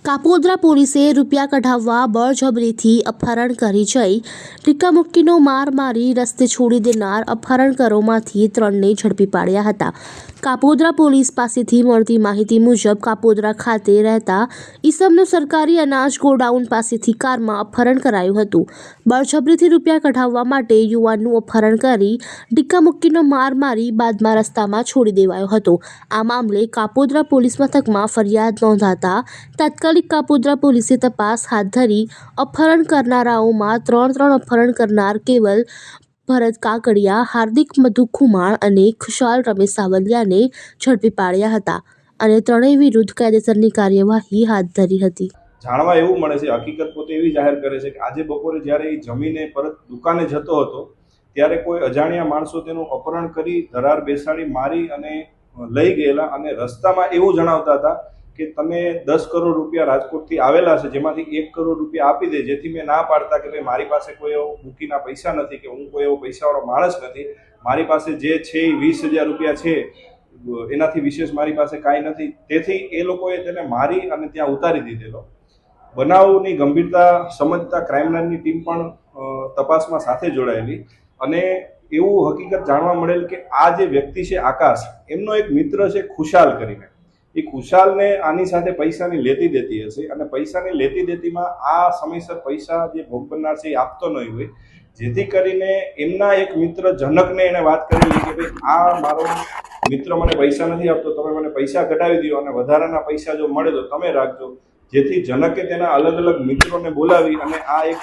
કાપોદ્રા પોલીસે રૂપિયા કઢાવવા બળજબરીથી અપહરણ કરી જઈ ટીકામુક્કીનો માર મારી રસ્તે છોડી દેનાર અપહરણકરોમાંથી 3ને ઝડપી પાડ્યા હતા। કાપોદ્રા પોલીસ પાસેથી મળતી માહિતી મુજબ કાપોદ્રા ખાતે રહેતા ઈસમનું સરકારી અનાજ ગોડાઉન પાસેથી કારમાં અપહરણ કરાયું હતું। બળજબરીથી રૂપિયા કઢાવવા માટે યુવાનનું અપહરણ કરી ટીકામુક્કીનો માર મારી બાદમાં રસ્તામાં છોડી દેવાયો હતો। આ મામલે કાપોદ્રા પોલીસ મથકમાં ફરિયાદ નોંધાતા તાત્કાલિક કાપોદ્રા પોલીસે તપાસ હાથ ધરી અપહરણ કરનારાઓમાં ત્રણ અપહરણ કરનાર કેવલ ભરત કાકડિયા, હાર્દિક મધુ ખુમાણ અને ખુશાલ રમેશ સાવલિયાને ઝડપી પાડ્યા હતા અને ત્રણેય વિરુદ્ધ કાયદેસરની કાર્યવાહી હાથ ધરી હતી। જાણવા એવું મળે છે, હકીકત પોતે એવી જાહેર કરે છે કે આજે બપોરે જ્યારે એ જમીને પરત દુકાને જતો હતો ત્યારે કોઈ અજાણ્યા માણસો તેનું અપહરણ કરી ધરાર બેસાડી મારી અને લઈ ગયેલા અને રસ્તામાં એવું જણાવતા હતા કે તમે 10 કરોડ રૂપિયા રાજકોટથી આવેલા છે, જેમાંથી 1 કરોડ રૂપિયા આપી દે। જેથી મેં ના પાડતા કે ભાઈ મારી પાસે કોઈ એવો મૂકીના પૈસા નથી કે હું કોઈ એવો પૈસાવાળો માણસ નથી, મારી પાસે જે છે એ 20,000 રૂપિયા છે, એનાથી વિશેષ મારી પાસે કાંઈ નથી। તેથી એ લોકોએ તેને મારી અને ત્યાં ઉતારી દીધેલો। બનાવની ગંભીરતા સમજતા ક્રાઇમ બ્રાન્ચની ટીમ પણ તપાસમાં સાથે જોડાયેલી અને એવું હકીકત જાણવા મળેલ કે આ જે વ્યક્તિ છે આકાશ, એમનો એક મિત્ર છે ખુશાલ કરીને। એ ખુશાલને આની સાથે પૈસાની લેતી દેતી હશે અને પૈસાની લેતી દેતીમાં આ સમયસર પૈસા જે ભોગ બનનાર છે એ આપતો નહીં હોય, જેથી કરીને એમના એક મિત્ર જનકને એને વાત કરેલી કે ભાઈ આ મારો મિત્ર મને પૈસા નથી આપતો, તમે મને પૈસા કઢાવી દો અને વધારાના પૈસા જો મળે તો તમે રાખજો। જેથી જનકે તેના અલગ અલગ મિત્રોને બોલાવી અને આ એક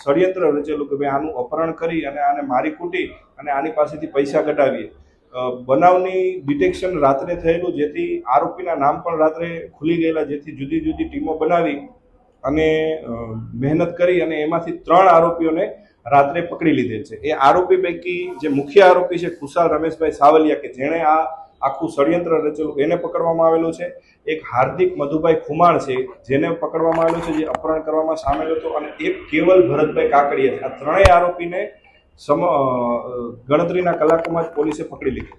ષડયંત્ર રચેલું કે ભાઈ આનું અપહરણ કરી અને આને મારી કૂટી અને આની પાસેથી પૈસા કઢાવીએ। બનાવની ડિટેક્શન રાત્રે થયેલું, જેથી આરોપીના નામ પણ રાત્રે ખુલી ગયેલા, જેથી જુદી જુદી ટીમો બનાવી અને મહેનત કરી અને એમાંથી 3 આરોપીઓને રાત્રે પકડી લીધેલ છે। એ આરોપી પૈકી જે મુખ્ય આરોપી છે ખુશાલ રમેશભાઈ સાવલિયા, કે જેણે આ આખું ષડયંત્ર રચેલું, એને પકડવામાં આવેલું છે। એક હાર્દિક મધુભાઈ ખુમાણ છે જેને પકડવામાં આવેલું છે, જે અપહરણ કરવામાં સામેલ હતો, અને એક કેવલ ભરતભાઈ કાકડિયા। આ ત્રણેય આરોપીને ગણતરીના કલાકોમાં જ પોલીસે પકડી લીધા।